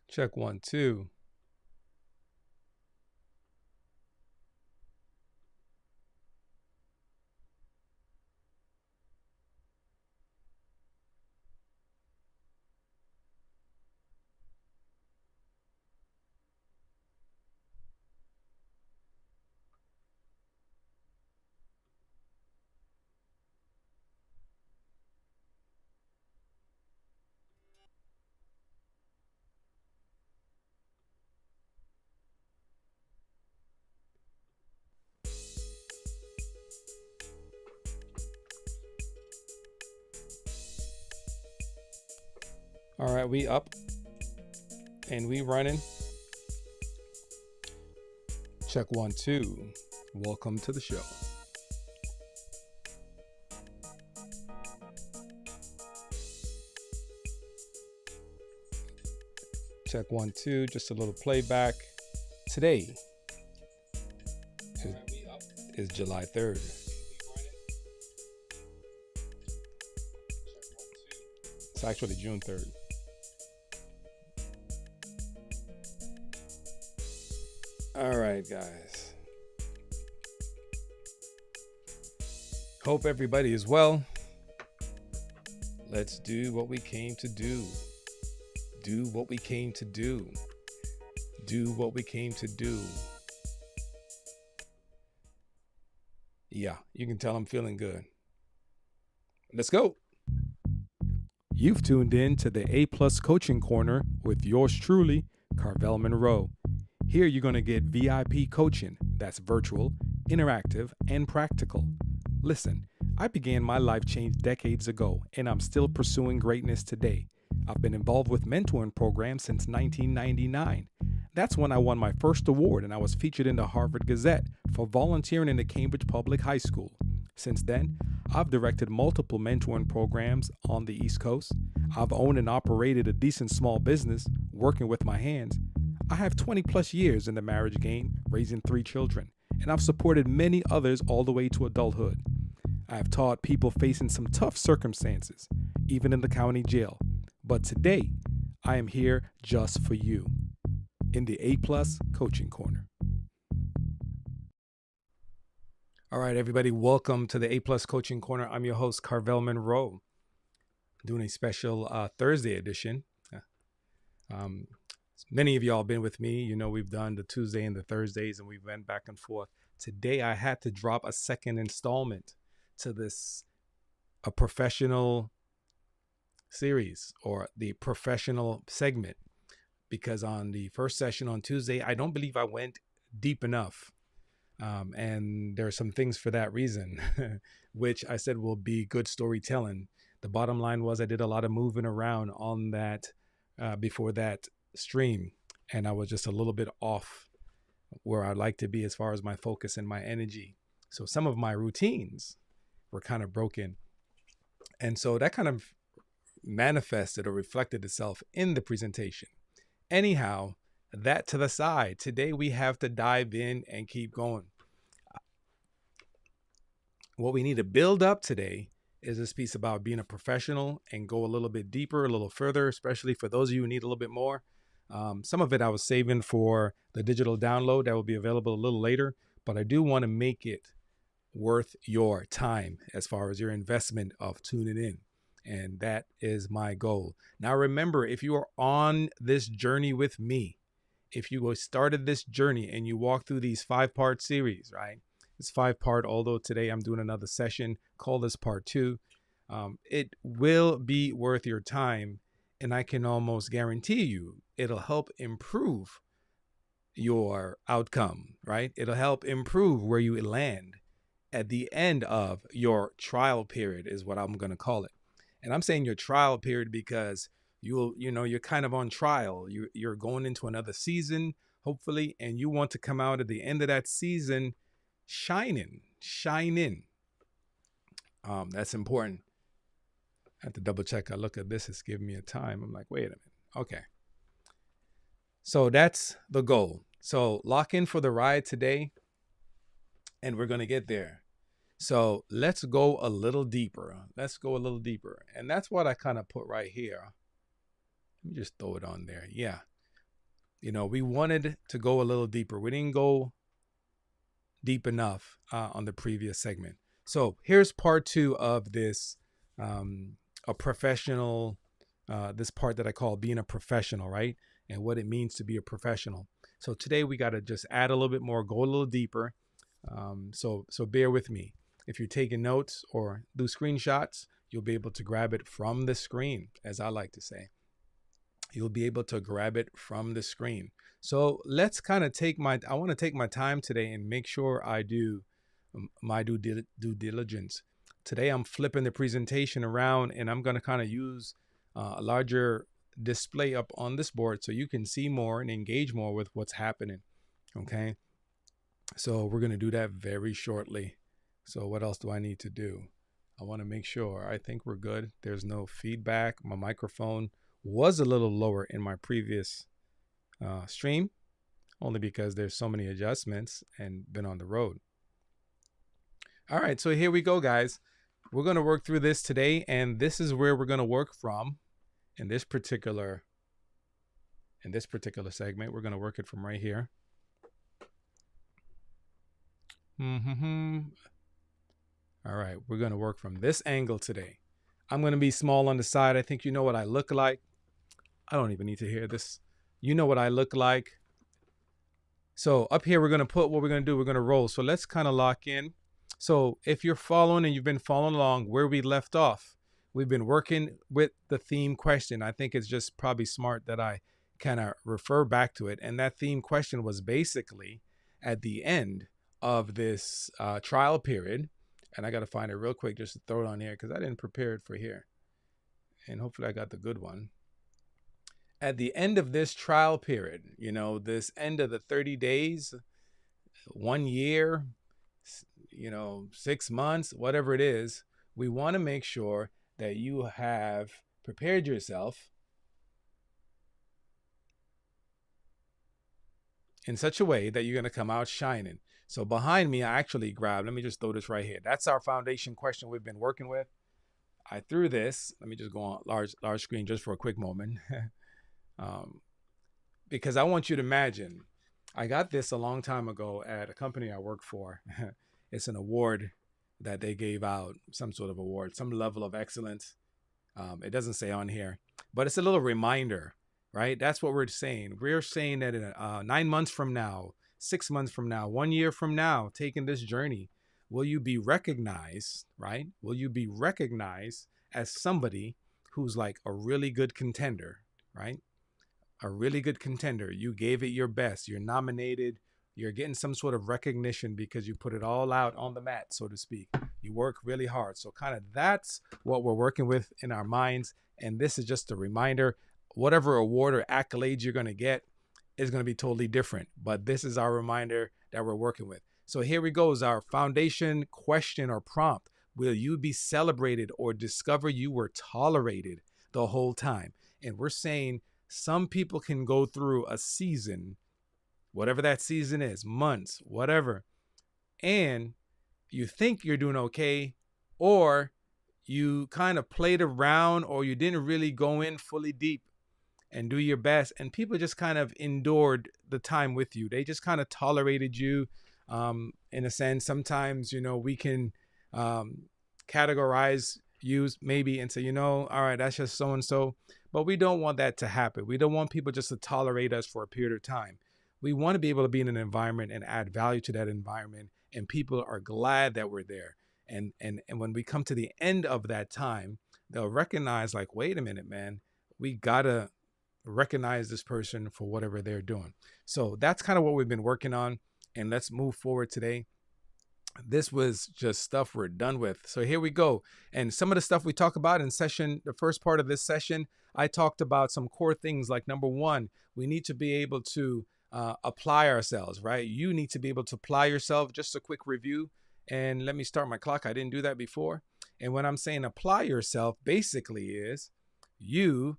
Check 1, 2. All right, we up and we running. Check 1, 2. Welcome to the show. Check 1, 2. Just a little playback. Today is July 3rd. It's actually June 3rd. All right, guys. Hope everybody is well. Let's do what we came to do. Do what we came to do. Do what we came to do. Yeah, you can tell I'm feeling good. Let's go. You've tuned in to the A Plus Coaching Corner with yours truly, Carvel Monroe. Here you're going to get VIP coaching that's virtual, interactive, and practical. Listen, I began my life change decades ago, and I'm still pursuing greatness today. I've been involved with mentoring programs since 1999. That's when I won my first award, and I was featured in the Harvard Gazette for volunteering in the Cambridge Public High School. Since then, I've directed multiple mentoring programs on the East Coast. I've owned and operated a decent small business, working with my hands. I have 20 plus years in the marriage game, raising 3 children, and I've supported many others all the way to adulthood. I have taught people facing some tough circumstances, even in the county jail. But today, I am here just for you in the A Plus Coaching Corner. All right, everybody, welcome to the A Plus Coaching Corner. I'm your host, Carvel Monroe, doing a special Thursday edition. Many of y'all been with me. You know, we've done the Tuesday and the Thursdays, and we've went back and forth. Today, I had to drop a second installment to this, a professional series or the professional segment, because on the first session on Tuesday, I don't believe I went deep enough. And there are some things for that reason, which I said will be good storytelling. The bottom line was I did a lot of moving around on that before that stream, and I was just a little bit off where I'd like to be as far as my focus and my energy. So some of my routines were kind of broken. And so that kind of manifested or reflected itself in the presentation. Anyhow, that to the side. Today we have to dive in and keep going. What we need to build up today is this piece about being a professional and go a little bit deeper, a little further, especially for those of you who need a little bit more. Some of it I was saving for the digital download that will be available a little later, but I do want to make it worth your time as far as your investment of tuning in. And that is my goal. Now, remember, if you are on this journey with me, if you started this journey and you walk through these 5-part series, right? It's 5-part, although today I'm doing another session. Call this part 2. It will be worth your time. And I can almost guarantee you it'll help improve your outcome, right? It'll help improve where you land at the end of your trial period is what I'm going to call it. And I'm saying your trial period because you're kind of on trial. You're going into another season, hopefully, and you want to come out at the end of that season shining. That's important. I have to double check. I look at this, it's giving me a time. I'm like, wait a minute. Okay. So that's the goal. So lock in for the ride today, and we're going to get there. So let's go a little deeper. And that's what I kind of put right here. Let me just throw it on there. Yeah. We wanted to go a little deeper. We didn't go deep enough on the previous segment. So here's part two of this, a professional, this part that I call being a professional, right? And what it means to be a professional. So today we got to just add a little bit more, go a little deeper. So bear with me. If you're taking notes or do screenshots, you'll be able to grab it from the screen, as I like to say. You'll be able to grab it from the screen. So let's kind of I want to take my time today and make sure I do my due diligence. Today I'm flipping the presentation around and I'm going to kind of use a larger display up on this board so you can see more and engage more with what's happening. Okay. So we're going to do that very shortly. So what else do I need to do? I want to make sure. I think we're good. There's no feedback. My microphone was a little lower in my previous stream, only because there's so many adjustments and been on the road. All right, so here we go, guys. We're going to work through this today, and this is where we're going to work from in this particular segment. We're going to work it from right here. All right, we're going to work from this angle today. I'm going to be small on the side. I think you know what I look like. I don't even need to hear this. You know what I look like. So up here, we're going to put what we're going to do. We're going to roll. So let's kind of lock in. So if you're following and you've been following along where we left off, we've been working with the theme question. I think it's just probably smart that I kind of refer back to it. And that theme question was basically at the end of this trial period. And I got to find it real quick just to throw it on here because I didn't prepare it for here. And hopefully I got the good one. At the end of this trial period, this end of the 30 days, 1 year, 6 months, whatever it is, we want to make sure that you have prepared yourself in such a way that you're going to come out shining. So behind me, I actually grabbed, let me just throw this right here. That's our foundation question we've been working with. I threw this. Let me just go on large screen just for a quick moment. Because I want you to imagine, I got this a long time ago at a company I work for. It's an award that they gave out, some sort of award, some level of excellence. It doesn't say on here, but it's a little reminder, right? That's what we're saying. We're saying that in 9 months from now, 6 months from now, 1 year from now, taking this journey, will you be recognized, right? Will you be recognized as somebody who's like a really good contender, right? A really good contender. You gave it your best. You're nominated. You're getting some sort of recognition because you put it all out on the mat, so to speak. You work really hard. So kind of that's what we're working with in our minds. And this is just a reminder, whatever award or accolades you're going to get is going to be totally different. But this is our reminder that we're working with. So here we go is our foundation question or prompt. Will you be celebrated or discover you were tolerated the whole time? And we're saying some people can go through a season, whatever that season is, months, whatever, and you think you're doing okay, or you kind of played around, or you didn't really go in fully deep and do your best, and people just kind of endured the time with you. They just kind of tolerated you, in a sense. Sometimes, we can categorize you maybe and say, all right, that's just so-and-so. But we don't want that to happen. We don't want people just to tolerate us for a period of time. We want to be able to be in an environment and add value to that environment. And people are glad that we're there. And when we come to the end of that time, they'll recognize like, wait a minute, man, we got to recognize this person for whatever they're doing. So that's kind of what we've been working on. And let's move forward today. This was just stuff we're done with. So here we go. And some of the stuff we talk about in the first part of this session, I talked about some core things like number one, we need to be able to apply ourselves, right? You need to be able to apply yourself. Just a quick review. And let me start my clock. I didn't do that before. And when I'm saying apply yourself, basically is you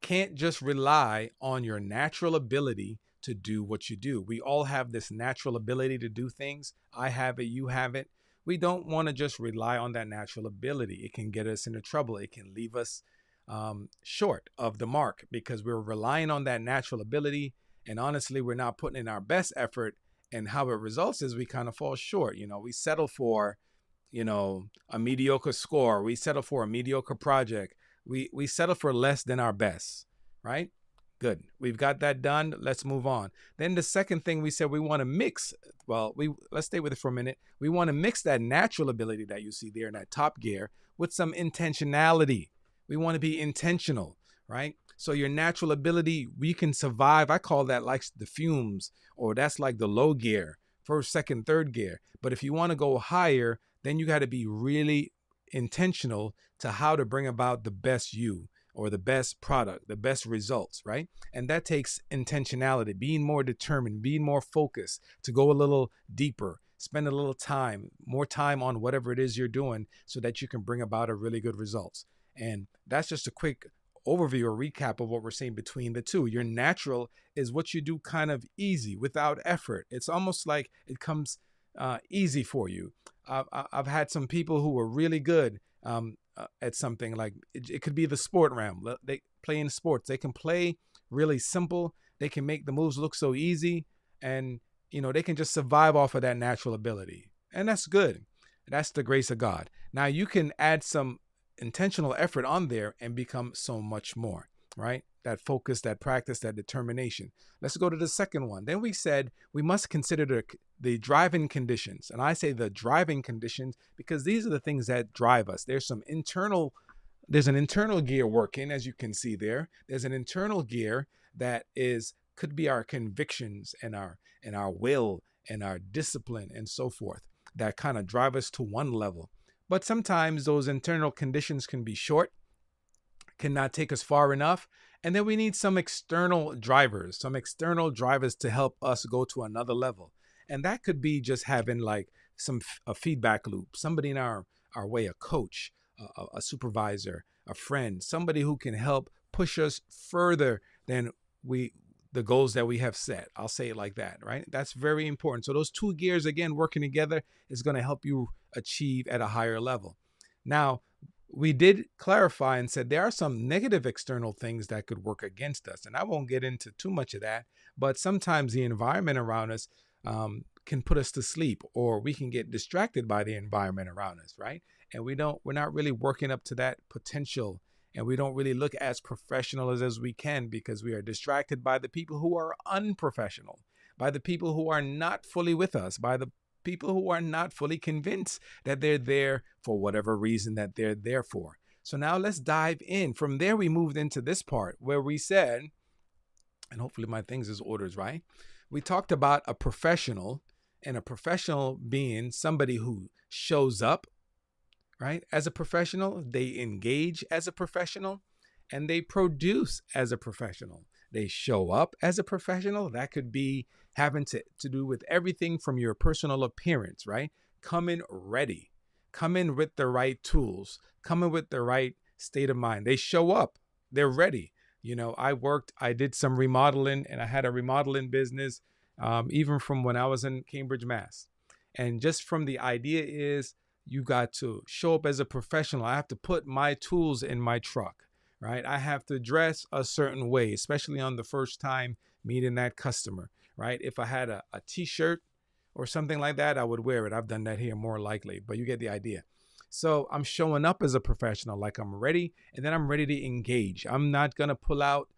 can't just rely on your natural ability to do what you do. We all have this natural ability to do things. I have it, you have it. We don't want to just rely on that natural ability. It can get us into trouble. It can leave us short of the mark because we're relying on that natural ability. And honestly, we're not putting in our best effort. And how it results is we kind of fall short. We settle for, a mediocre score. We settle for a mediocre project. We settle for less than our best, right? Good. We've got that done. Let's move on. Then the second thing we said we want to mix. Well, we let's stay with it for a minute. We want to mix that natural ability that you see there in that top gear with some intentionality. We want to be intentional, right? So your natural ability, we can survive. I call that like the fumes, or that's like the low gear, first, second, third gear. But if you want to go higher, then you got to be really intentional to how to bring about the best you or the best product, the best results, right? And that takes intentionality, being more determined, being more focused, to go a little deeper, spend a little time, more time on whatever it is you're doing so that you can bring about a really good results. And that's just a quick overview or recap of what we're saying between the two. Your natural is what you do kind of easy without effort. It's almost like it comes easy for you. I've had some people who were really good at something, like it could be the sport realm. They play in sports. They can play really simple. They can make the moves look so easy, and they can just survive off of that natural ability, and that's good. That's the grace of God. Now you can add some intentional effort on there and become so much more, right? That focus, that practice, that determination. Let's go to the second one. Then we said we must consider the driving conditions. And I say the driving conditions because these are the things that drive us. There's an internal gear working, as you can see there. There's an internal gear that could be our convictions and our will and our discipline and so forth, that kind of drive us to one level. But sometimes those internal conditions can be short, cannot take us far enough. And then we need some external drivers to help us go to another level. And that could be just having like a feedback loop, somebody in our way, a coach, a supervisor, a friend, somebody who can help push us further than the goals that we have set. I'll say it like that, right? That's very important. So those two gears, again, working together is going to help you achieve at a higher level. Now, we did clarify and said there are some negative external things that could work against us. And I won't get into too much of that, but sometimes the environment around us can put us to sleep, or we can get distracted by the environment around us, right? And we're not really working up to that potential, and we don't really look as professional as we can because we are distracted by the people who are unprofessional, by the people who are not fully with us, by the people who are not fully convinced that they're there for whatever reason that they're there for. So now let's dive in. From there, we moved into this part where we said, and hopefully my things is orders right. We talked about a professional, and a professional being somebody who shows up, right? As a professional, they engage as a professional, and they produce as a professional. They show up as a professional. That could be having to do with everything from your personal appearance, right? Come in ready, come in with the right tools, come in with the right state of mind. They show up, they're ready. I did some remodeling, and I had a remodeling business even from when I was in Cambridge, Mass. And just from the idea is, you got to show up as a professional. I have to put my tools in my truck, right? I have to dress a certain way, especially on the first time meeting that customer, right? If I had a t-shirt or something like that, I would wear it. I've done that here more likely, but you get the idea. So I'm showing up as a professional, like I'm ready, and then I'm ready to engage. I'm not going to pull out,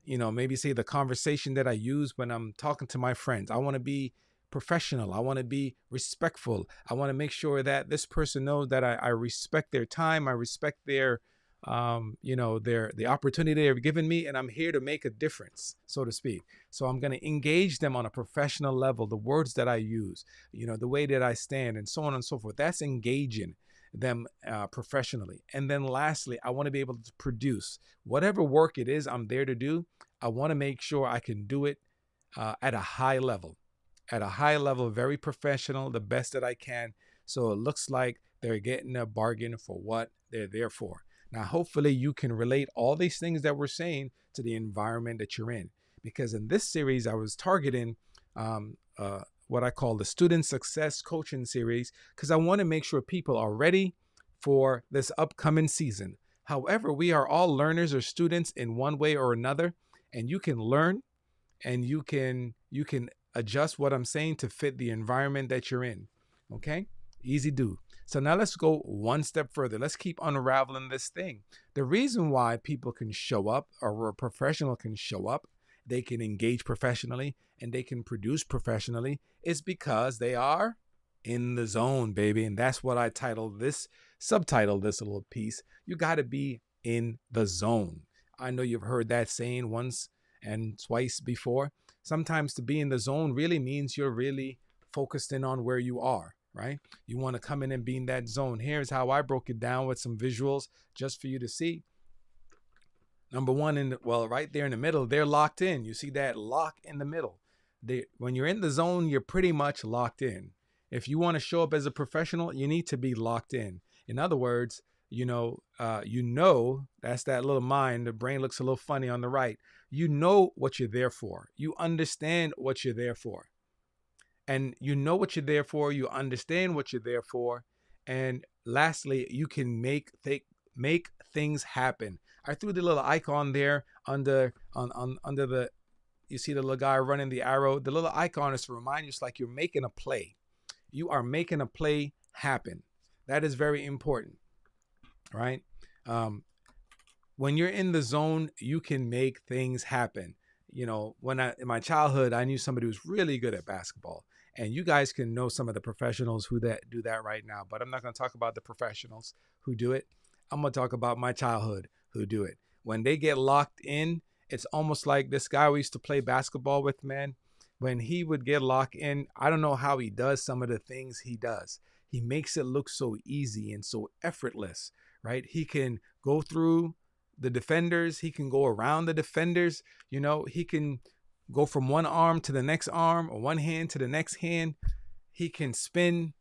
maybe say the conversation that I use when I'm talking to my friends. I want to be professional. I want to be respectful. I want to make sure that this person knows that I respect their time. I respect their the opportunity they've given me, and I'm here to make a difference, so to speak. So I'm going to engage them on a professional level, the words that I use, the way that I stand, and so on and so forth. That's engaging them professionally. And then lastly, I want to be able to produce whatever work it is I'm there to do. I want to make sure I can do it at a high level. Very professional, the best that I can. So it looks like they're getting a bargain for what they're there for. Now, hopefully you can relate all these things that we're saying to the environment that you're in. Because in this series, I was targeting what I call the Student Success Coaching Series, because I want to make sure people are ready for this upcoming season. However, we are all learners or students in one way or another, and you can learn and you can adjust what I'm saying to fit the environment that you're in. Okay? Easy do. So now let's go one step further. Let's keep unraveling this thing. The reason why people can show up, or a professional can show up, they can engage professionally, and they can produce professionally, is because they are in the zone, baby. And that's what I titled this, subtitled this little piece. You got to be in the zone. I know you've heard that saying once and twice before. Sometimes to be in the zone really means you're really focused in on where you are, right? You want to come in and be in that zone. Here's how I broke it down with some visuals just for you to see. Number one, right there in the middle, they're locked in. You see that lock in the middle. When you're in the zone, you're pretty much locked in. If you want to show up as a professional, you need to be locked in. In other words, that's that little mind. The brain looks a little funny on the right. You know what you're there for. You understand what you're there for. And you know what you're there for. You understand what you're there for. And lastly, you can make things happen. I threw the little icon there under the, you see the little guy running the arrow. The little icon is to remind you, it's like you're making a play. You are making a play happen. That is very important, right? When you're in the zone, you can make things happen. In my childhood, I knew somebody who was really good at basketball, and you guys can know some of the professionals who do that right now. But I'm not going to talk about the professionals who do it. I'm going to talk about my childhood who do it. When they get locked in, it's almost like this guy we used to play basketball with, man. When he would get locked in, I don't know how he does some of the things he does. He makes it look so easy and so effortless, right? He can go through the defenders. He can go around the defenders. He can go from one arm to the next arm, or one hand to the next hand. He can spin.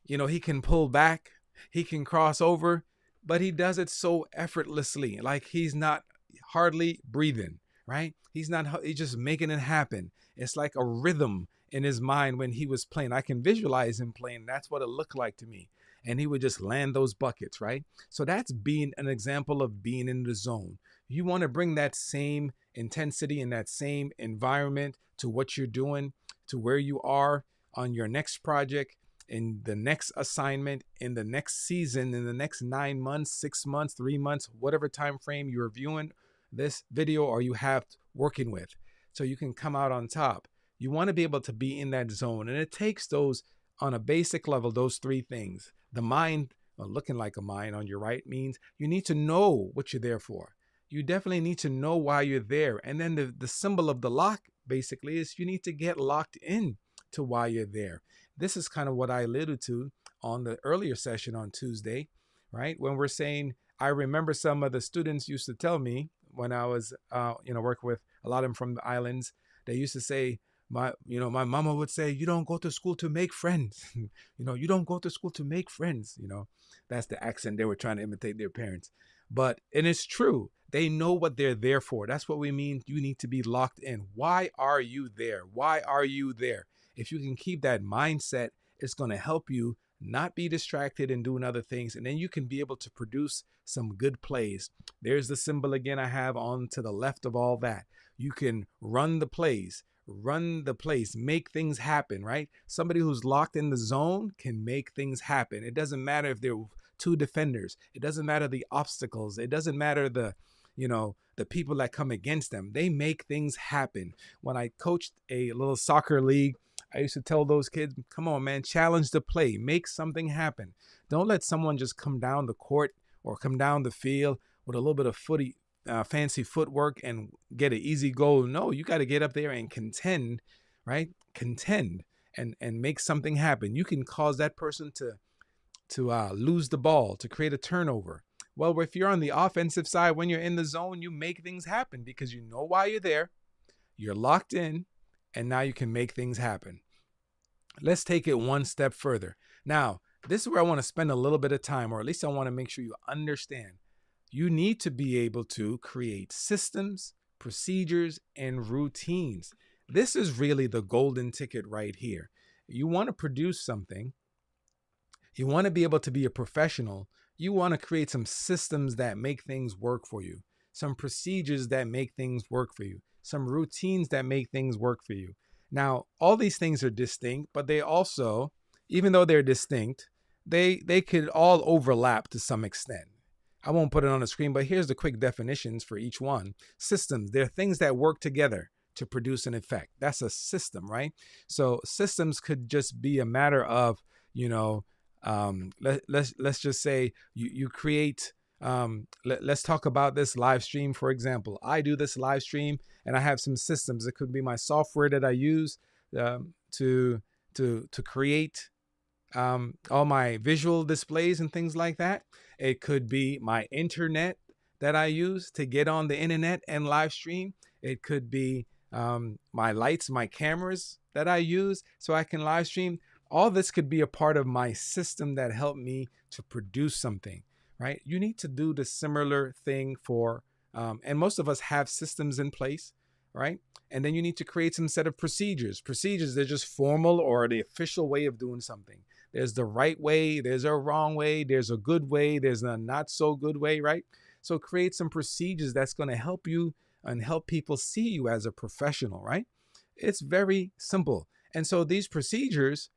He can pull back. He can cross over, but he does it so effortlessly, like he's not hardly breathing, right? He's just making it happen. It's like a rhythm in his mind when he was playing. I can visualize him playing. That's what it looked like to me. And he would just land those buckets, right? So that's being an example of being in the zone. You want to bring that same intensity and that same environment to what you're doing, to where you are on your next project, in the next assignment, in the next season, in the next 9 months, 6 months, 3 months, whatever time frame you're viewing this video or you have working with, so you can come out on top. You want to be able to be in that zone. And it takes those, on a basic level, those three things. The mind, looking like a mind on your right, means you need to know what you're there for. You definitely need to know why you're there. And then the symbol of the lock basically is you need to get locked in to why you're there. This is kind of what I alluded to on the earlier session on Tuesday, right? When we're saying, I remember some of the students used to tell me when I was, working with a lot of them from the islands, they used to say, my mama would say, you don't go to school to make friends. You don't go to school to make friends. That's the accent they were trying to imitate their parents. And it's true. They know what they're there for. That's what we mean. You need to be locked in. Why are you there? Why are you there? If you can keep that mindset, it's going to help you not be distracted and doing other things. And then you can be able to produce some good plays. There's the symbol again I have on to the left of all that. You can run the plays, make things happen, right? Somebody who's locked in the zone can make things happen. It doesn't matter if they're two defenders. It doesn't matter the obstacles. It doesn't matter the people that come against them. They make things happen. When I coached a little soccer league, I used to tell those kids, come on, man, challenge the play, make something happen. Don't let someone just come down the court or come down the field with a little bit of fancy footwork and get an easy goal. No, you got to get up there and contend, right? Contend and make something happen. You can cause that person to lose the ball, to create a turnover. Well, if you're on the offensive side, when you're in the zone, you make things happen because you know why you're there. You're locked in, and now you can make things happen. Let's take it one step further. Now, this is where I want to spend a little bit of time, or at least I want to make sure you understand. You need to be able to create systems, procedures, and routines. This is really the golden ticket right here. You want to produce something. You want to be able to be a professional. You want to create some systems that make things work for you, some procedures that make things work for you, some routines that make things work for you. Now, all these things are distinct, but they also, even though they're distinct, they could all overlap to some extent. I won't put it on the screen, but here's the quick definitions for each one. Systems, they're things that work together to produce an effect. That's a system, right? So systems could just be a matter of, you know, let's just say you create. Let's talk about this live stream, for example. I do this live stream, and I have some systems. It could be my software that I use to create all my visual displays and things like that. It could be my internet that I use to get on the internet and live stream. It could be my lights, my cameras that I use so I can live stream. All this could be a part of my system that helped me to produce something, right? You need to do the similar thing for, and most of us have systems in place, right? And then you need to create some set of procedures. Procedures, they're just formal or the official way of doing something. There's the right way, there's a wrong way, there's a good way, there's a not so good way, right? So create some procedures that's going to help you and help people see you as a professional, right? It's very simple. And so these procedures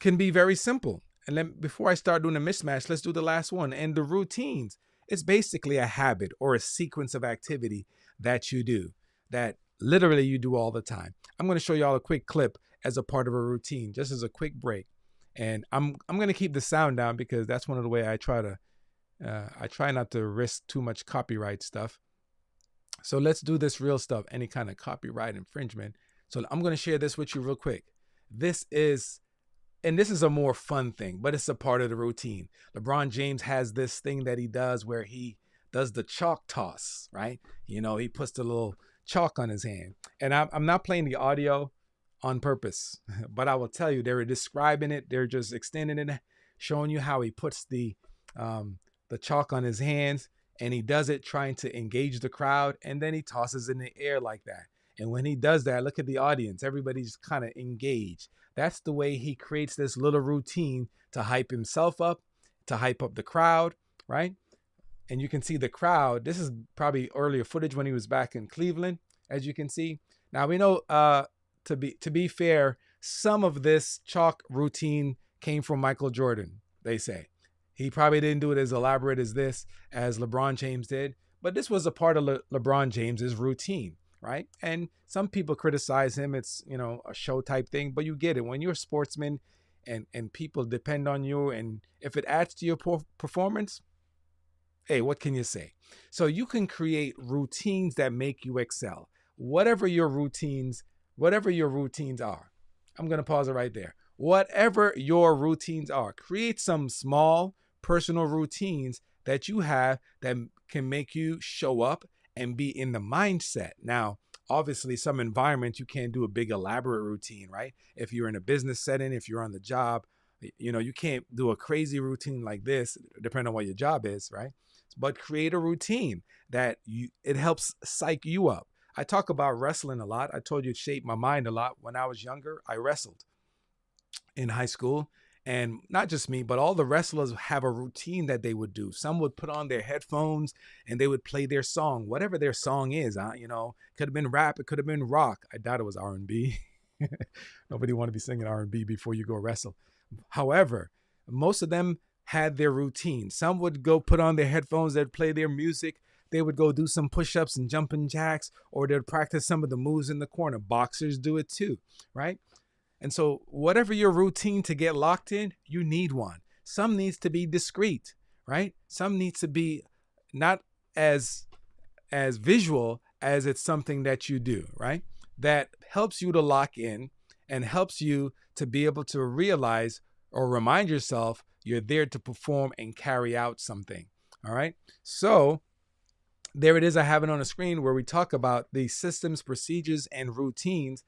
can be very simple. And then before I start doing a mismatch, let's do the last one. And the routines, it's basically a habit or a sequence of activity that you do, that literally you do all the time. I'm going to show y'all a quick clip as a part of a routine, just as a quick break. And I'm going to keep the sound down because that's one of the way I try not to risk too much copyright stuff. So let's do this real stuff, any kind of copyright infringement. So I'm going to share this with you real quick. This is a more fun thing, but it's a part of the routine. LeBron James has this thing that he does where he does the chalk toss, right? You know, he puts the little chalk on his hand. And I'm not playing the audio on purpose, but I will tell you, they were describing it. They're just extending it, showing you how he puts the chalk on his hands, and he does it trying to engage the crowd, and then he tosses in the air like that. And when he does that, look at the audience. Everybody's kind of engaged. That's the way he creates this little routine to hype himself up, to hype up the crowd, right? And you can see the crowd. This is probably earlier footage when he was back in Cleveland, as you can see. Now we know, to be fair, some of this chalk routine came from Michael Jordan, they say. He probably didn't do it as elaborate as this, as LeBron James did, but this was a part of LeBron James's routine, right? And some people criticize him. It's, you know, a show type thing, but you get it. When you're a sportsman and people depend on you, and if it adds to your performance, hey, what can you say? So you can create routines that make you excel. Whatever your routines are. I'm going to pause it right there. Whatever your routines are, create some small personal routines that you have that can make you show up and be in the mindset. Now, obviously, some environments you can't do a big elaborate routine, right? If you're in a business setting, if you're on the job, you know, you can't do a crazy routine like this, depending on what your job is, right? But create a routine that it helps psych you up. I talk about wrestling a lot. I told you it shaped my mind a lot. When I was younger, I wrestled in high school. And not just me, but all the wrestlers have a routine that they would do. Some would put on their headphones and they would play their song, whatever their song is. You know, could have been rap, it could have been rock. I doubt it was R&B. Nobody want to be singing R&B before you go wrestle. However, most of them had their routine. Some would go put on their headphones, they'd play their music. They would go do some push-ups and jumping jacks, or they'd practice some of the moves in the corner. Boxers do it too, right? And so whatever your routine to get locked in, you need one. Some needs to be discreet, right? Some needs to be not as visual as it's something that you do, right? That helps you to lock in and helps you to be able to realize or remind yourself you're there to perform and carry out something, all right? So there it is. I have it on the screen where we talk about the systems, procedures, and routines,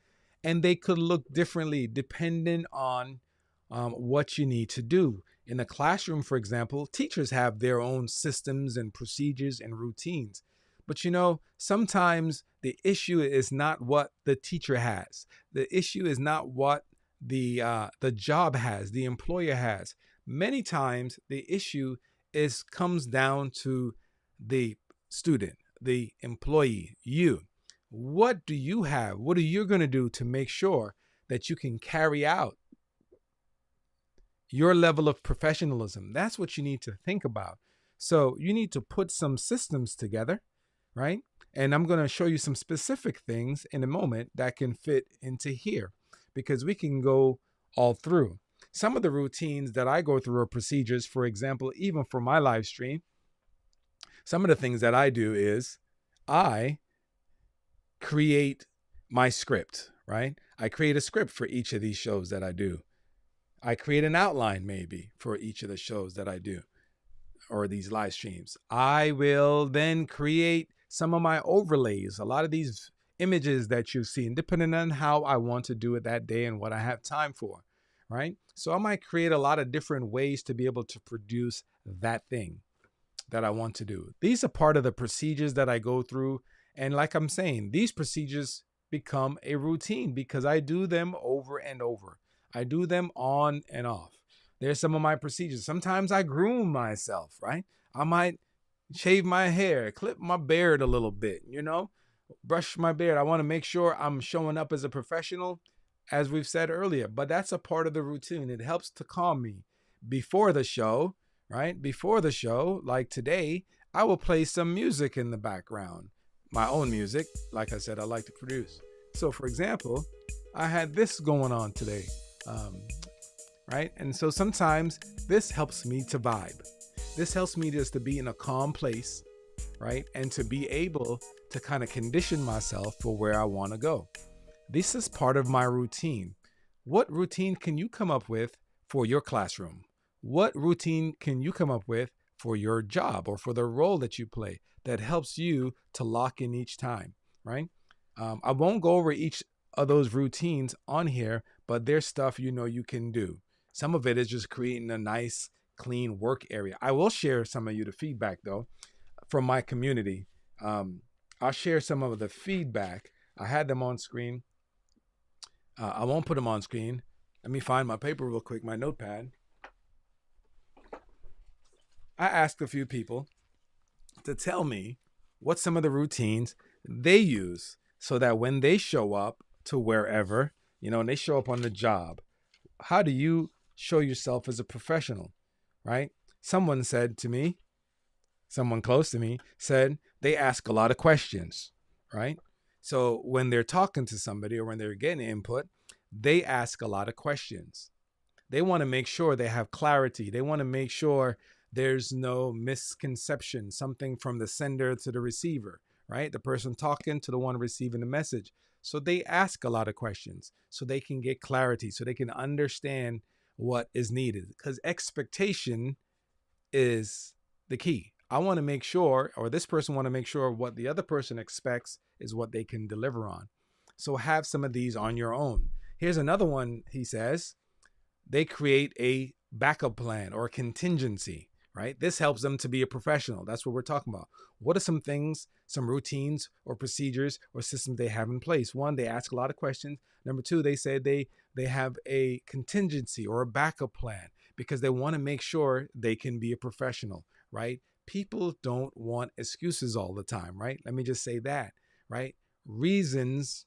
and they could look differently depending on what you need to do. In the classroom, for example, teachers have their own systems and procedures and routines. But you know, sometimes the issue is not what the teacher has. The issue is not what the job has, the employer has. Many times the issue is comes down to the student, the employee, you. What do you have? What are you going to do to make sure that you can carry out your level of professionalism? That's what you need to think about. So you need to put some systems together, right? And I'm going to show you some specific things in a moment that can fit into here because we can go all through. Some of the routines that I go through are procedures. For example, even for my live stream, some of the things that I do is I create my script, right? I create a script for each of these shows that I do. I create an outline maybe for each of the shows that I do or these live streams. I will then create some of my overlays, a lot of these images that you've seen, depending on how I want to do it that day and what I have time for, right? So I might create a lot of different ways to be able to produce that thing that I want to do. These are part of the procedures that I go through. And like I'm saying, these procedures become a routine because I do them over and over. I do them on and off. There's some of my procedures. Sometimes I groom myself, right? I might shave my hair, clip my beard a little bit, brush my beard. I want to make sure I'm showing up as a professional, as we've said earlier. But that's a part of the routine. It helps to calm me before the show, right? Before the show, like today, I will play some music in the background. My own music, like I said, I like to produce. So, for example, I had this going on today, right? And so sometimes this helps me to vibe. This helps me just to be in a calm place, right? And to be able to kind of condition myself for where I want to go. This is part of my routine. What routine can you come up with for your classroom? What routine can you come up with for your job or for the role that you play that helps you to lock in each time, right? I won't go over each of those routines on here, but there's stuff you can do. Some of it is just creating a nice, clean work area. I will share some of you the feedback though from my community. I'll share some of the feedback. I had them on screen. I won't put them on screen. Let me find my paper real quick, my notepad. I asked a few people to tell me what some of the routines they use so that when they show up to wherever, and they show up on the job, how do you show yourself as a professional, right? Someone said to me, someone close to me said they ask a lot of questions, right? So when they're talking to somebody or when they're getting input, they ask a lot of questions. They want to make sure they have clarity. They want to make sure there's no misconception, something from the sender to the receiver, right? The person talking to the one receiving the message. So they ask a lot of questions so they can get clarity, so they can understand what is needed. Because expectation is the key. I want to make sure, or this person want to make sure what the other person expects is what they can deliver on. So have some of these on your own. Here's another one, he says. They create a backup plan or a contingency, right? This helps them to be a professional. That's what we're talking about. What are some things, some routines or procedures or systems they have in place? One, they ask a lot of questions. Number two, they say they have a contingency or a backup plan because they want to make sure they can be a professional, right? People don't want excuses all the time, right? Let me just say that, right? Reasons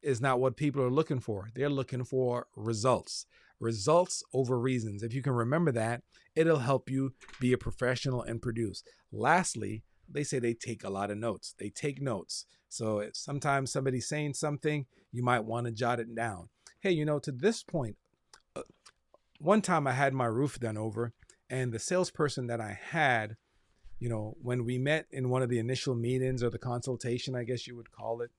is not what people are looking for. They're looking for results. Results over reasons. If you can remember that, it'll help you be a professional and produce. Lastly, they say they take a lot of notes. They take notes. So if sometimes somebody's saying something, you might want to jot it down. Hey, to this point, one time I had my roof done over, and the salesperson that I had, when we met in one of the initial meetings or the consultation, I guess you would call it,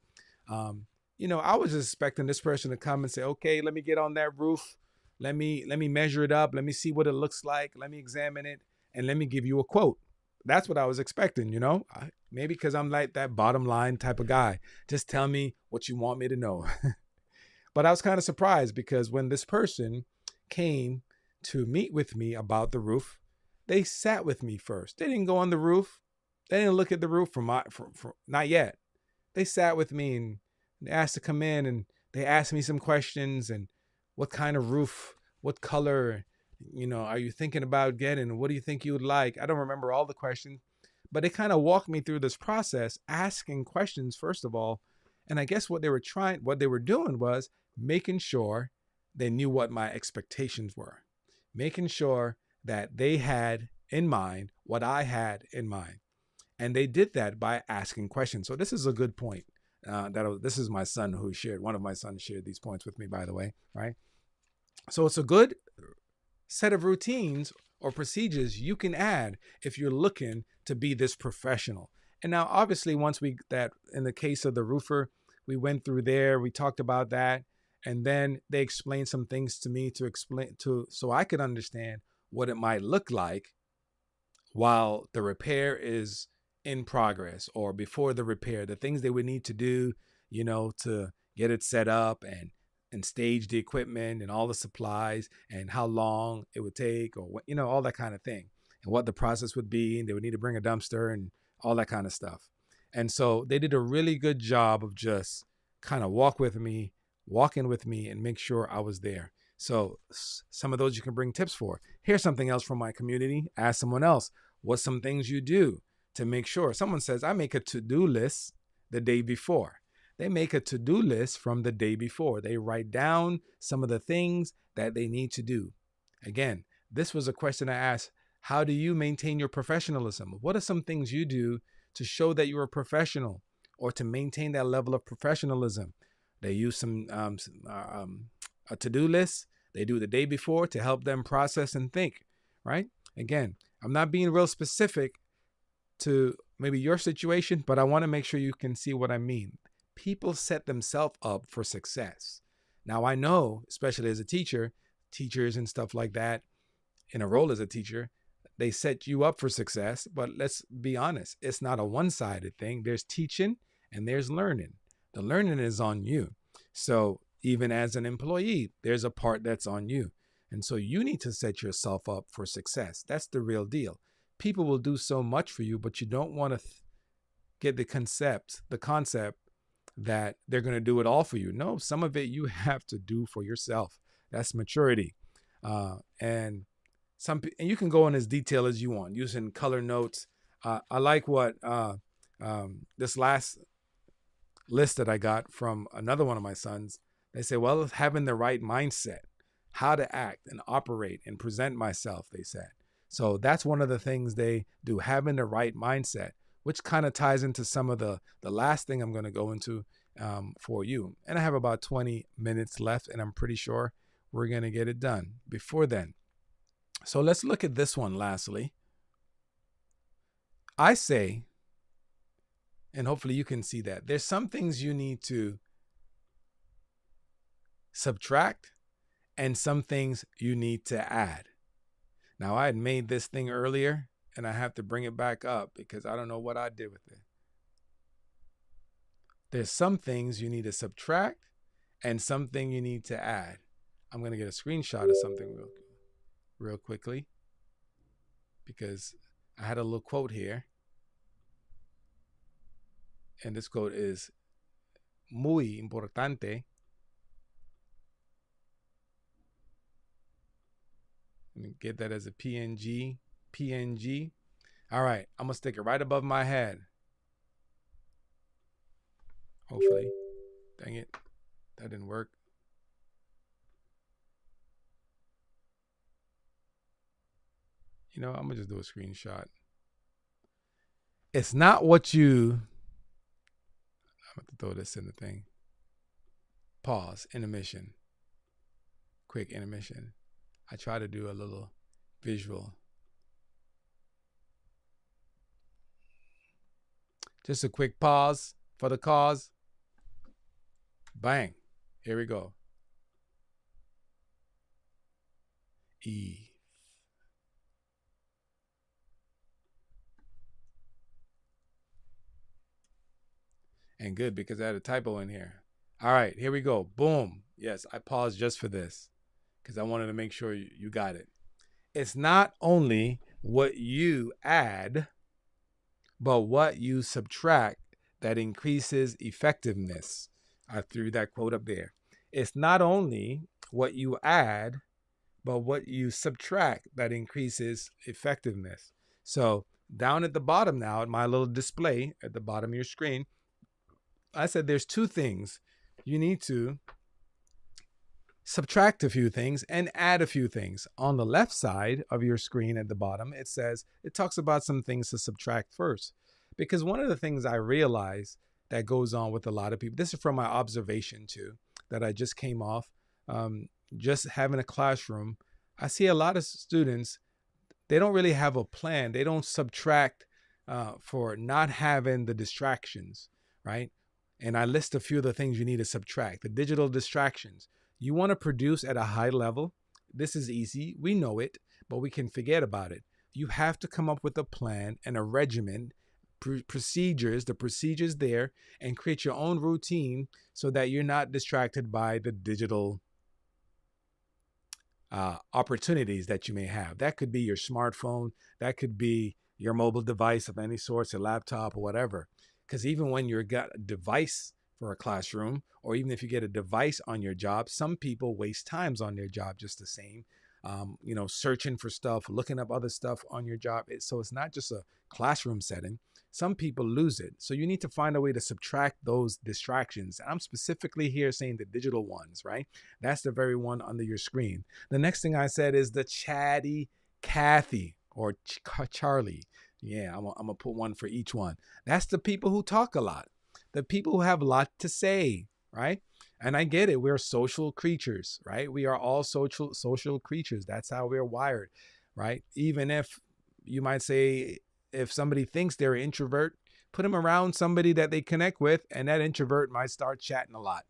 I was just expecting this person to come and say, okay, let me get on that roof. Let me measure it up. Let me see what it looks like. Let me examine it. And let me give you a quote. That's what I was expecting, maybe because I'm like that bottom line type of guy. Just tell me what you want me to know. But I was kind of surprised because when this person came to meet with me about the roof, they sat with me first. They didn't go on the roof. They didn't look at the roof for not yet. They sat with me and they asked to come in and they asked me some questions and what kind of roof, what color, Are you thinking about getting? What do you think you would like? I don't remember all the questions, but they kind of walked me through this process, asking questions first of all. And I guess what they were doing was making sure they knew what my expectations were, making sure that they had in mind what I had in mind. And they did that by asking questions. So this is a good point. This is my son who shared, one of my sons shared these points with me, by the way, right? So it's a good set of routines or procedures you can add if you're looking to be this professional. And now, obviously, once that in the case of the roofer, we went through there, we talked about that, and then they explained some things to me so I could understand what it might look like while the repair is in progress or before the repair, the things they would need to do, to get it set up and stage the equipment and all the supplies and how long it would take or what, all that kind of thing and what the process would be. And they would need to bring a dumpster and all that kind of stuff. And so they did a really good job of just kind of walking with me and make sure I was there. So some of those you can bring tips for. Here's something else from my community. Ask someone else, what's some things you do to make sure? Someone says, I make a to-do list the day before. They make a to-do list from the day before. They write down some of the things that they need to do. Again, this was a question I asked. How do you maintain your professionalism? What are some things you do to show that you're a professional or to maintain that level of professionalism? They use a to-do list. They do it the day before to help them process and think, right? Again, I'm not being real specific to maybe your situation, but I want to make sure you can see what I mean. People set themselves up for success. Now, I know, especially as a teacher, teachers and stuff like that, in a role as a teacher, they set you up for success. But let's be honest, it's not a one-sided thing. There's teaching and there's learning. The learning is on you. So even as an employee, there's a part that's on you. And so you need to set yourself up for success. That's the real deal. People will do so much for you, but you don't want to get the concept that they're going to do it all for you. No, some of it you have to do for yourself. That's maturity. And you can go in as detail as you want, using color notes. I like what this last list that I got from another one of my sons. They say, well, having the right mindset, how to act and operate and present myself, they said. So that's one of the things they do, having the right mindset, which kind of ties into some of the last thing I'm going to go into for you. And I have about 20 minutes left, and I'm pretty sure we're going to get it done before then. So let's look at this one lastly. I say, and hopefully you can see that, there's some things you need to subtract and some things you need to add. Now, I had made this thing earlier, and I have to bring it back up because I don't know what I did with it. There's some things you need to subtract and something you need to add. I'm going to get a screenshot of something real quickly because I had a little quote here. And this quote is muy importante. Let me get that as a PNG. All right, I'm going to stick it right above my head. Hopefully. Dang it. That didn't work. I'm going to just do a screenshot. It's not what you... I'm going to throw this in the thing. Pause. Intermission. Quick intermission. I try to do a little visual. Just a quick pause for the cause. Bang. Here we go. E. And good, because I had a typo in here. All right, here we go. Boom. Yes, I paused just for this because I wanted to make sure you got it. It's not only what you add, but what you subtract that increases effectiveness. I threw that quote up there. It's not only what you add, but what you subtract that increases effectiveness. So down at the bottom now, at my little display at the bottom of your screen, I said there's two things. You need to subtract a few things and add a few things. On the left side of your screen at the bottom, it talks about some things to subtract first. Because one of the things I realize that goes on with a lot of people, this is from my observation too, that I just came off, just having a classroom. I see a lot of students, they don't really have a plan. They don't subtract for not having the distractions, right? And I list a few of the things you need to subtract. The digital distractions. You want to produce at a high level. This is easy. We know it, but we can forget about it. You have to come up with a plan and a regimen, procedures, the procedures there, and create your own routine so that you're not distracted by the digital opportunities that you may have. That could be your smartphone, that could be your mobile device of any sort, your laptop or whatever. Because even when you've got a device for a classroom, or even if you get a device on your job, some people waste times on their job just the same. Searching for stuff, looking up other stuff on your job. So it's not just a classroom setting. Some people lose it. So you need to find a way to subtract those distractions. I'm specifically here saying the digital ones, right? That's the very one under your screen. The next thing I said is the chatty Cathy or Charlie. Yeah, I'm going to put one for each one. That's the people who talk a lot, the people who have a lot to say, right? And I get it. We're social creatures, right? We are all social creatures. That's how we're wired, right? Even if you might say, if somebody thinks they're an introvert, put them around somebody that they connect with, and that introvert might start chatting a lot,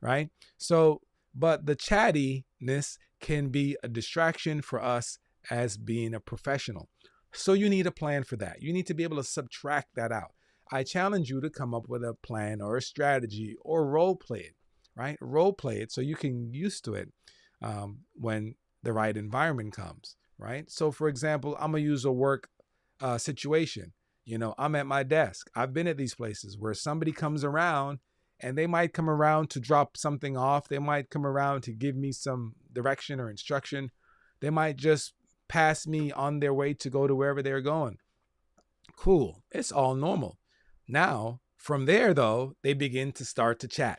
right? So, but the chattiness can be a distraction for us as being a professional. So you need a plan for that. You need to be able to subtract that out. I challenge you to come up with a plan or a strategy or role play it, right? Role play it so you can used to it when the right environment comes, right? So, for example, I'm gonna use a work situation. I'm at my desk. I've been at these places where somebody comes around and they might come around to drop something off. They might come around to give me some direction or instruction. They might just pass me on their way to go to wherever they're going. Cool. It's all normal. Now, from there, though, they begin to start to chat.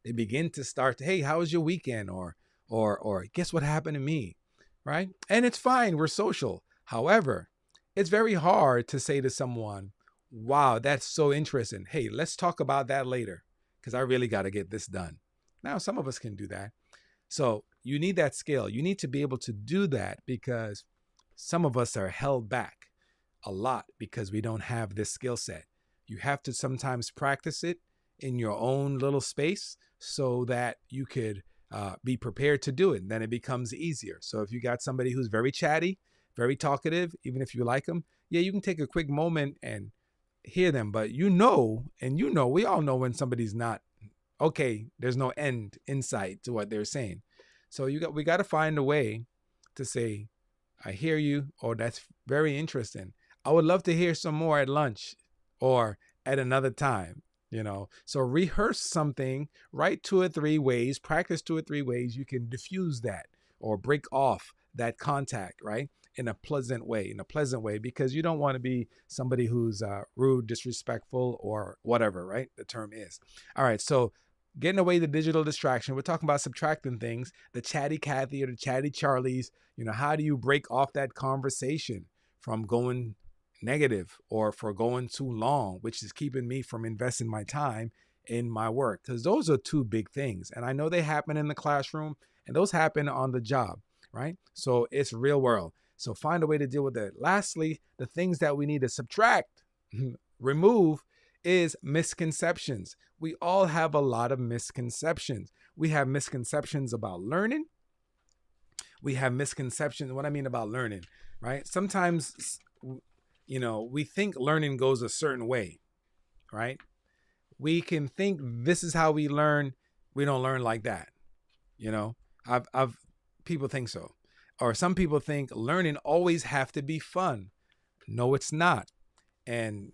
They begin to start to, hey, how was your weekend? Or guess what happened to me? Right? And it's fine. We're social. However, it's very hard to say to someone, wow, that's so interesting. Hey, let's talk about that later because I really got to get this done. Now, some of us can do that. So you need that skill. You need to be able to do that because some of us are held back a lot because we don't have this skill set. You have to sometimes practice it in your own little space so that you could be prepared to do it. And then it becomes easier. So if you got somebody who's very chatty, very talkative, even if you like them, yeah, you can take a quick moment and hear them. But we all know when somebody's not okay. There's no end insight to what they're saying. So we got to find a way to say, I hear you, or that's very interesting. I would love to hear some more at lunch or at another time, So rehearse something, write 2 or 3 ways, practice 2 or 3 ways you can diffuse that or break off that contact, right? In a pleasant way, because you don't want to be somebody who's rude, disrespectful, or whatever, right? The term is. All right, so getting away the digital distraction. We're talking about subtracting things, the chatty Cathy or the chatty Charlies. How do you break off that conversation from going negative or for going too long, which is keeping me from investing my time in my work? Because those are 2 big things. And I know they happen in the classroom and those happen on the job, right? So it's real world. So find a way to deal with it. Lastly, the things that we need to subtract, remove, is misconceptions. We all have a lot of misconceptions. We have misconceptions about learning. We have misconceptions. What I mean about learning, right? Sometimes, we think learning goes a certain way, right? We can think this is how we learn. We don't learn like that. I've people think so. Or some people think learning always have to be fun. No, it's not. And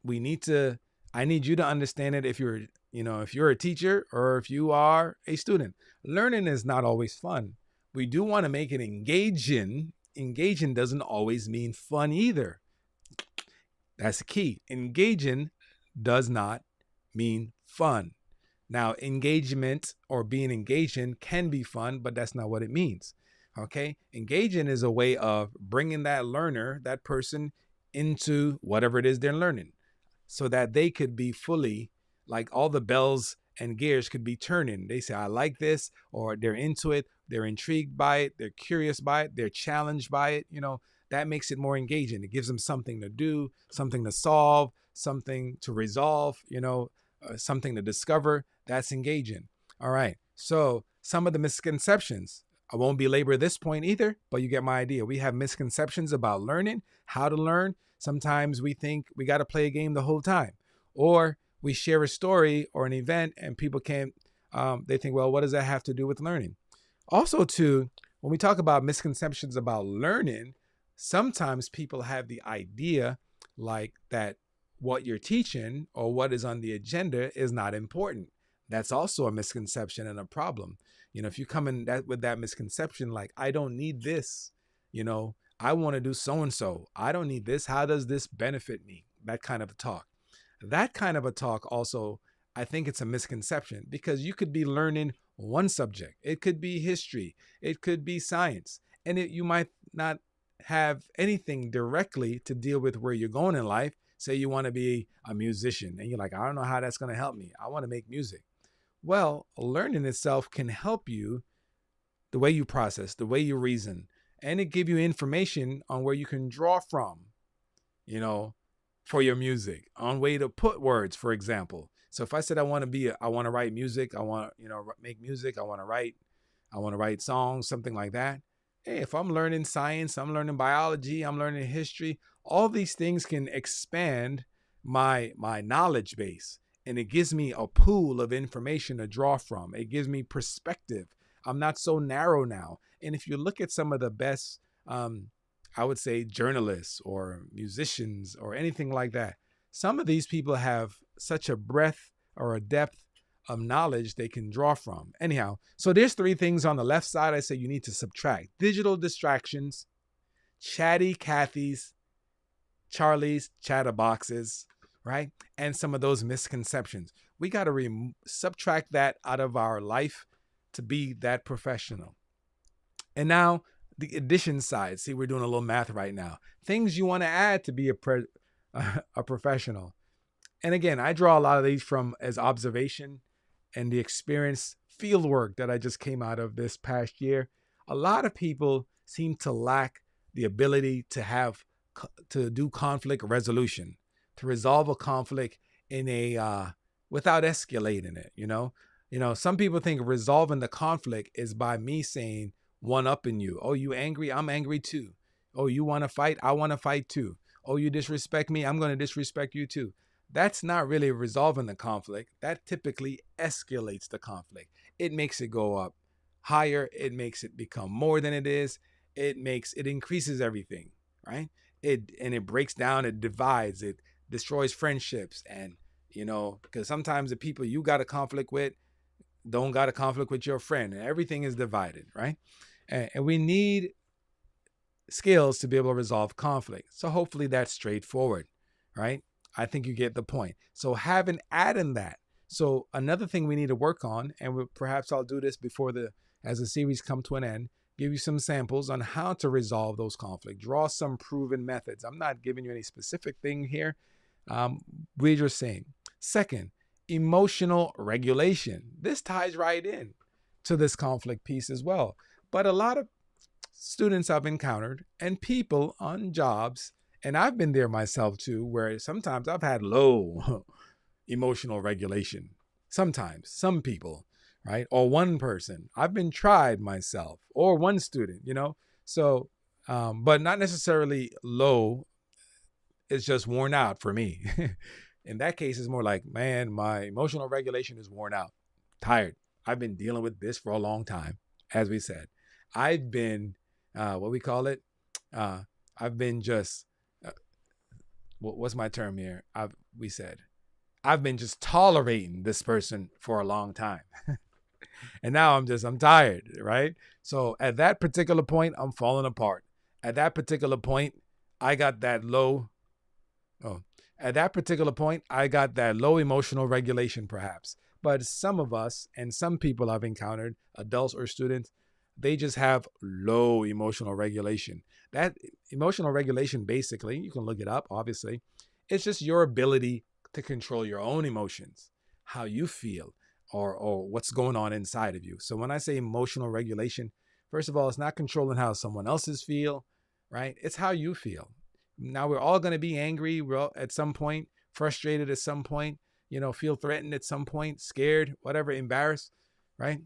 I need you to understand it if you're a teacher or if you are a student. Learning is not always fun. We do want to make it engaging. Engaging doesn't always mean fun either. That's the key. Engaging does not mean fun. Now, engagement or being engaging can be fun, but that's not what it means. Okay? Engaging is a way of bringing that learner, that person, into whatever it is they're learning so that they could be fully, like, all the bells and gears could be turning. They say, I like this, or they're into it, they're intrigued by it, they're curious by it, they're challenged by it. That makes it more engaging. It gives them something to do, something to solve, something to resolve, something to discover. That's engaging. All right. So some of the misconceptions, I won't belabor this point either, but you get my idea. We have misconceptions about learning, how to learn. Sometimes we think we got to play a game the whole time, or we share a story or an event and people can't, they think, well, what does that have to do with learning? Also, too, when we talk about misconceptions about learning, sometimes people have the idea like that what you're teaching or what is on the agenda is not important. That's also a misconception and a problem. If you come in with that misconception, like, I don't need this, I want to do so-and-so. I don't need this. How does this benefit me? That kind of a talk. That kind of a talk also, I think it's a misconception, because you could be learning one subject. It could be history. It could be science. And you might not have anything directly to deal with where you're going in life. Say you want to be a musician and you're like, I don't know how that's going to help me. I want to make music. Well, learning itself can help you, the way you process, the way you reason, and it give you information on where you can draw from, for your music, on way to put words, for example. So if I said I want to write music, I want to, make music, I want to write songs, something like that. Hey, if I'm learning science, I'm learning biology, I'm learning history, all these things can expand my knowledge base. And it gives me a pool of information to draw from. It gives me perspective. I'm not so narrow now. And if you look at some of the best, I would say, journalists or musicians or anything like that, some of these people have such a breadth or a depth of knowledge they can draw from. Anyhow, so there's 3 things on the left side I say you need to subtract: digital distractions, chatty Cathy's, Charlie's chatterboxes, right? And some of those misconceptions. We got to subtract that out of our life to be that professional. And now the addition side. See, we're doing a little math right now. Things you want to add to be a professional. And again, I draw a lot of these from as observation and the experience field work that I just came out of this past year. A lot of people seem to lack the ability to do conflict resolution, to resolve a conflict in a without escalating it. Some people think resolving the conflict is by me saying, one up in you. Oh, you angry? I'm angry too. Oh, you want to fight? I want to fight too. Oh, you disrespect me? I'm going to disrespect you too. That's not really resolving the conflict. That typically escalates the conflict. It makes it go up higher. It makes it become more than it is. It increases everything, right? It breaks down, it divides, it destroys friendships. And, because sometimes the people you got a conflict with don't got a conflict with your friend, and everything is divided, right? And we need skills to be able to resolve conflict. So hopefully that's straightforward, right? I think you get the point. So have an add in that. So another thing we need to work on, and perhaps I'll do this as the series come to an end, give you some samples on how to resolve those conflicts. Draw some proven methods. I'm not giving you any specific thing here. We're just saying. Second, emotional regulation. This ties right in to this conflict piece as well. But a lot of students I've encountered and people on jobs, and I've been there myself too, where sometimes I've had low emotional regulation. Sometimes, some people, right? Or one person. I've been tried myself, or one student, So, but not necessarily low. It's just worn out for me. In that case, it's more like, man, my emotional regulation is worn out, tired. I've been dealing with this for a long time, as we said. I've been, what we call it? I've been just, what's my term here? I've been just tolerating this person for a long time. And now I'm tired, right? So at that particular point, I'm falling apart. At that particular point, I got that low. Oh, at that particular point, I got that low emotional regulation, perhaps. But some of us and some people I've encountered, adults or students, they just have low emotional regulation. That emotional regulation, basically, you can look it up, obviously, it's just your ability to control your own emotions, how you feel, or what's going on inside of you. So when I say emotional regulation, first of all, it's not controlling how someone else's feel, right? It's how you feel. Now we're all going to be angry at some point, frustrated at some point, feel threatened at some point, scared, whatever, embarrassed, right?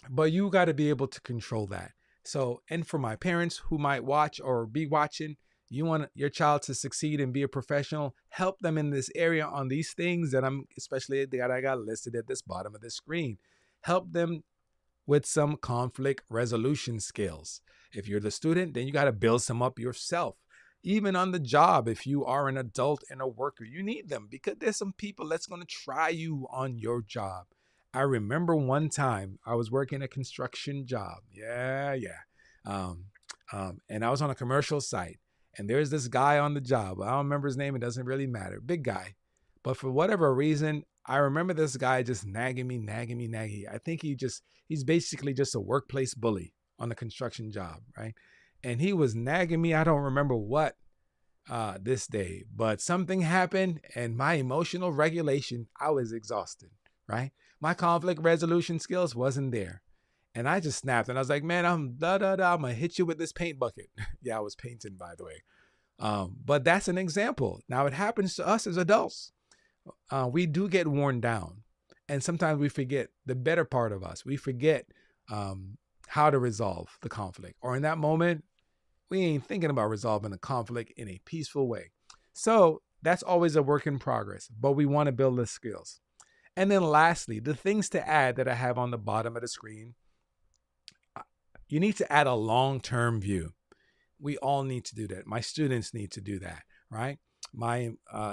But you got to be able to control that. So, and for my parents who might watch or be watching, you want your child to succeed and be a professional, help them in this area on these things that especially that I got listed at this bottom of the screen. Help them with some conflict resolution skills. If you're the student, then you got to build some up yourself. Even on the job, if you are an adult and a worker, you need them because there's some people that's going to try you on your job. I remember one time I was working a construction job. Yeah, yeah. Um, and I was on a commercial site, and there's this guy on the job. I don't remember his name. It doesn't really matter. Big guy. But for whatever reason, I remember this guy just nagging me, nagging me, nagging. I think he's basically just a workplace bully on a construction job, right? And he was nagging me. I don't remember what this day, but something happened and my emotional regulation, I was exhausted, right? My conflict resolution skills wasn't there. And I just snapped and I was like, man, I'm I'm gonna hit you with this paint bucket. Yeah, I was painting, by the way. But that's an example. Now it happens to us as adults. We do get worn down. And sometimes we forget the better part of us. We forget how to resolve the conflict. Or in that moment, we ain't thinking about resolving the conflict in a peaceful way. So that's always a work in progress, but we want to build the skills. And then lastly, the things to add that I have on the bottom of the screen, you need to add a long-term view. We all need to do that. My students need to do that, right?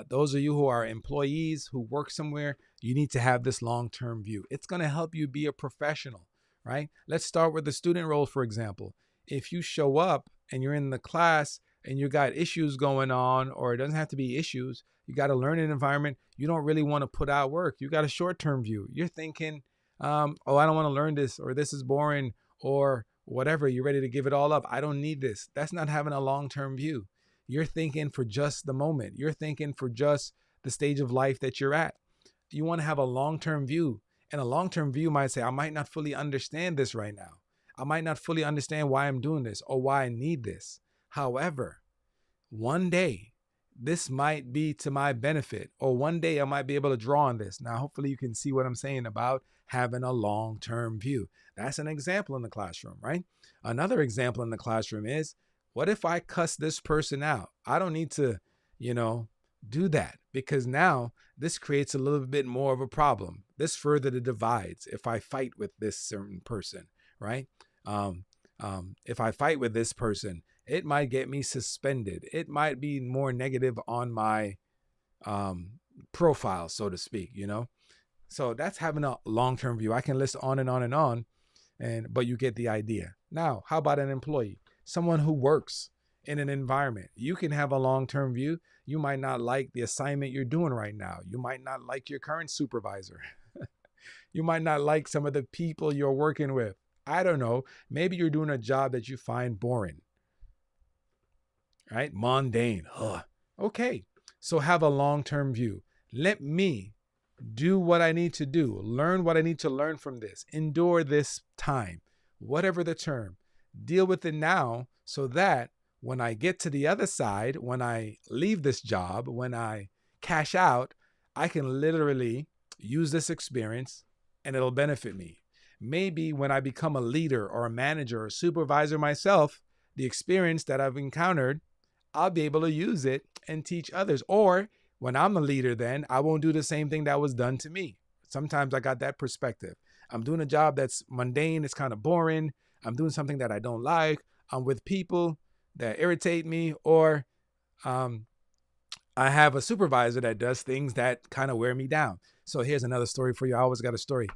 Those of you who are employees who work somewhere, you need to have this long-term view. It's going to help you be a professional, right? Let's start with the student role, for example. If you show up and you're in the class and you got issues going on, or it doesn't have to be issues, you got a learning environment, you don't really want to put out work. You got a short-term view. You're thinking, oh, I don't want to learn this, or this is boring, or whatever. You're ready to give it all up. I don't need this. That's not having a long-term view. You're thinking for just the moment. You're thinking for just the stage of life that you're at. You want to have a long-term view. And a long-term view might say, I might not fully understand this right now. I might not fully understand why I'm doing this or why I need this. However, one day, this might be to my benefit, or one day I might be able to draw on this. Now, hopefully you can see what I'm saying about having a long-term view. That's an example in the classroom, right? Another example in the classroom is, what if I cuss this person out? I don't need to, do that, because now this creates a little bit more of a problem. This further the divides if I fight with this certain person, right? If I fight with this person, it might get me suspended. It might be more negative on my profile, so to speak, So that's having a long-term view. I can list on and on and on, but you get the idea. Now, how about an employee? Someone who works in an environment. You can have a long-term view. You might not like the assignment you're doing right now. You might not like your current supervisor. You might not like some of the people you're working with. I don't know. Maybe you're doing a job that you find boring, right? Mundane. Ugh. Okay. So have a long-term view. Let me do what I need to do. Learn what I need to learn from this. Endure this time, whatever the term. Deal with it now so that when I get to the other side, when I leave this job, when I cash out, I can literally use this experience and it'll benefit me. Maybe when I become a leader or a manager or supervisor myself, the experience that I've encountered, I'll be able to use it and teach others. Or when I'm a leader, then I won't do the same thing that was done to me. Sometimes I got that perspective. I'm doing a job that's mundane. It's kind of boring. I'm doing something that I don't like. I'm with people that irritate me, or I have a supervisor that does things that kind of wear me down. So here's another story for you. I always got a story.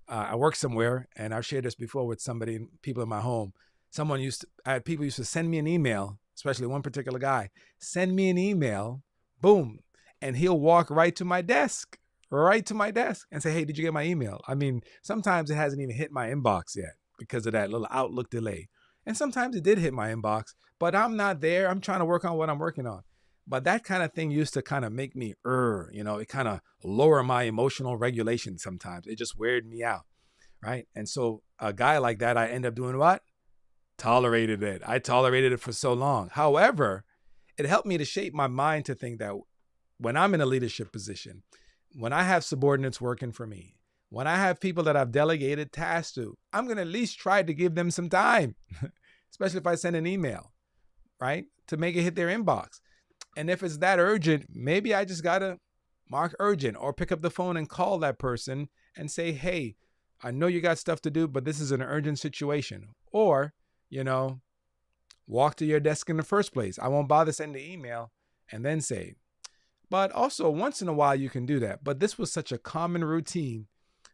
I work somewhere, and I've shared this before with somebody, people in my home. People used to send me an email, especially one particular guy, send me an email, boom, and he'll walk right to my desk and say, hey, did you get my email? I mean, sometimes it hasn't even hit my inbox yet because of that little Outlook delay. And sometimes it did hit my inbox, but I'm not there. I'm trying to work on what I'm working on. But that kind of thing used to kind of make me, it kind of lower my emotional regulation sometimes. It just weirded me out, right? And so a guy like that, I end up doing what? Tolerated it. I tolerated it for so long. However, it helped me to shape my mind to think that when I'm in a leadership position, when I have subordinates working for me, when I have people that I've delegated tasks to, I'm going to at least try to give them some time, especially if I send an email, right? To make it hit their inbox. And if it's that urgent, maybe I just got to mark urgent or pick up the phone and call that person and say, hey, I know you got stuff to do, but this is an urgent situation. Or, walk to your desk in the first place. I won't bother sending the email and then say. But also, once in a while, you can do that. But this was such a common routine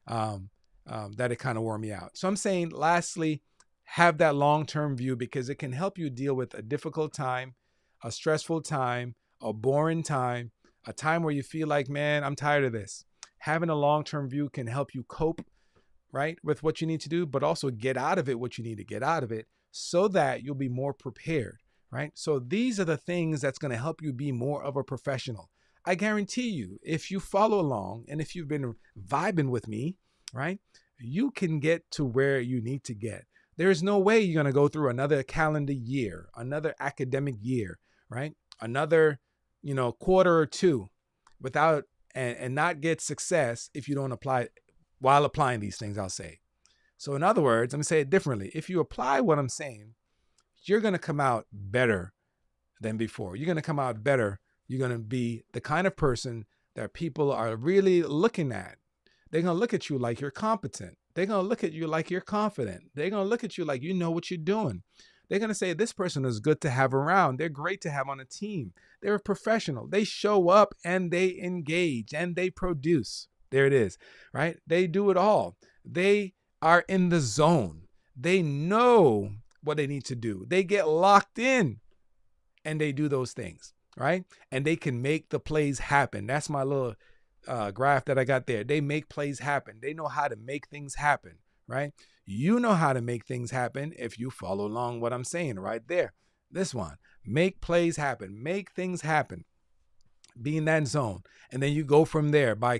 that it kind of wore me out. So I'm saying, lastly, have that long-term view because it can help you deal with a difficult time, a stressful time, a boring time, a time where you feel like, man, I'm tired of this. Having a long-term view can help you cope, right, with what you need to do, but also get out of it what you need to get out of it so that you'll be more prepared, right? So these are the things that's going to help you be more of a professional. I guarantee you, if you follow along and if you've been vibing with me, right, you can get to where you need to get. There's no way you're going to go through another calendar year, another academic year, right? Another, quarter or two without and not get success if you don't apply while applying these things, I'll say. So in other words, let me say it differently. If you apply what I'm saying, you're going to come out better than before. You're going to come out better. You're going to be the kind of person that people are really looking at. They're going to look at you like you're competent. They're going to look at you like you're confident. They're going to look at you like you know what you're doing. They're going to say, this person is good to have around. They're great to have on a team. They're a professional. They show up and they engage and they produce. There it is, right? They do it all. They are in the zone. They know what they need to do. They get locked in and they do those things, right? And they can make the plays happen. That's my little graph that I got there. They make plays happen. They know how to make things happen, right? You know how to make things happen if you follow along what I'm saying right there. This one, make plays happen, make things happen, be in that zone. And then you go from there by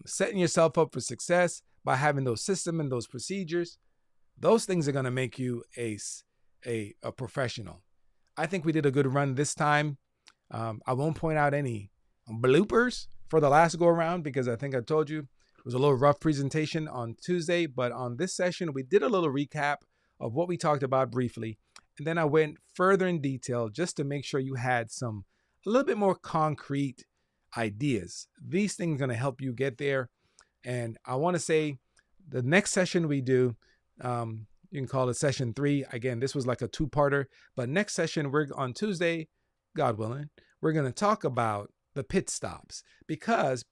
setting yourself up for success by having those systems and those procedures. Those things are going to make you a professional. I think we did a good run this time. I won't point out any bloopers for the last go around because I think I told you it was a little rough presentation on Tuesday, but on this session, we did a little recap of what we talked about briefly. And then I went further in detail just to make sure you had a little bit more concrete ideas. These things are going to help you get there. And I want to say the next session we do, you can call it session 3. Again, this was like a 2-parter, but next session, we're on Tuesday, God willing, we're going to talk about the pit stops because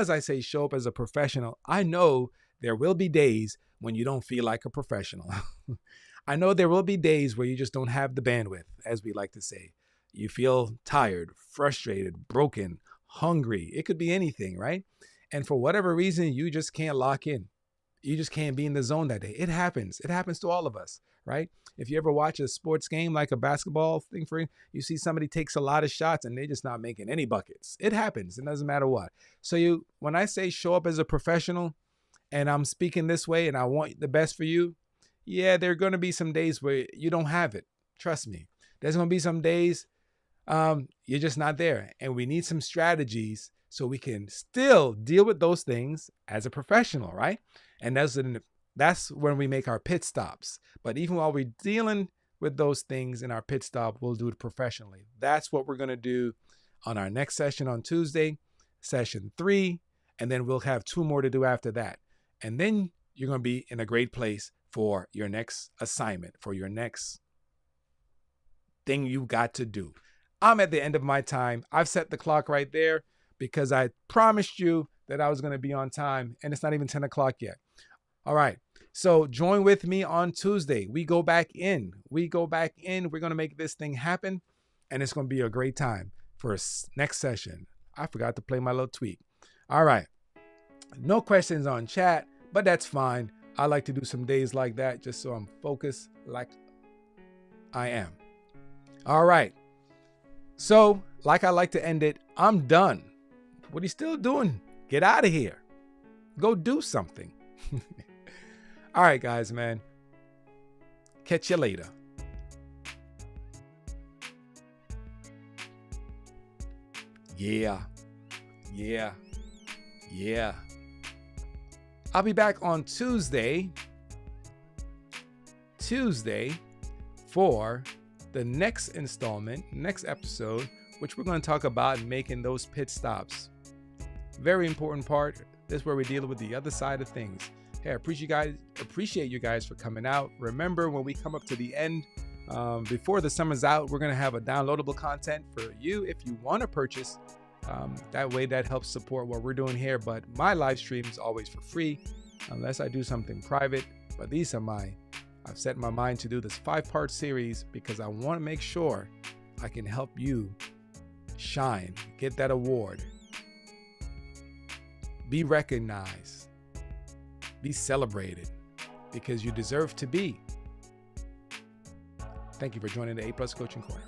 I say show up as a professional. I know there will be days when you don't feel like a professional. I know there will be days where you just don't have the bandwidth, as we like to say. You feel tired, frustrated, broken, hungry. It could be anything, right? And for whatever reason, you just can't lock in. You just can't be in the zone that day. It happens. It happens to all of us, right? If you ever watch a sports game like a basketball thing you see somebody takes a lot of shots and they're just not making any buckets. It happens. It doesn't matter what. So when I say show up as a professional and I'm speaking this way and I want the best for you, yeah, there are going to be some days where you don't have it. Trust me. There's going to be some days you're just not there. And we need some strategies so we can still deal with those things as a professional, right? And that's when we make our pit stops. But even while we're dealing with those things in our pit stop, we'll do it professionally. That's what we're going to do on our next session on Tuesday, session 3. And then we'll have 2 more to do after that. And then you're going to be in a great place for your next assignment, for your next thing you got to do. I'm at the end of my time. I've set the clock right there because I promised you that I was going to be on time, and it's not even 10 o'clock yet. All right. So join with me on Tuesday. We go back in. We're going to make this thing happen. And it's going to be a great time for next session. I forgot to play my little tweet. All right. No questions on chat, but that's fine. I like to do some days like that just so I'm focused like I am. All right. So, like I like to end it, I'm done. What are you still doing? Get out of here. Go do something. All right, guys, man. Catch you later. Yeah. I'll be back on Tuesday for the next installment, next episode, which we're going to talk about making those pit stops. Very important part. This is where we deal with the other side of things. Hey, I appreciate you guys for coming out. Remember, when we come up to the end, before the summer's out, we're going to have a downloadable content for you if you want to purchase. That way, that helps support what we're doing here. But my live stream is always for free, unless I do something private. But these are I've set my mind to do this 5-part series because I want to make sure I can help you shine, get that award, be recognized, be celebrated, because you deserve to be. Thank you for joining the A+ Coaching Corner.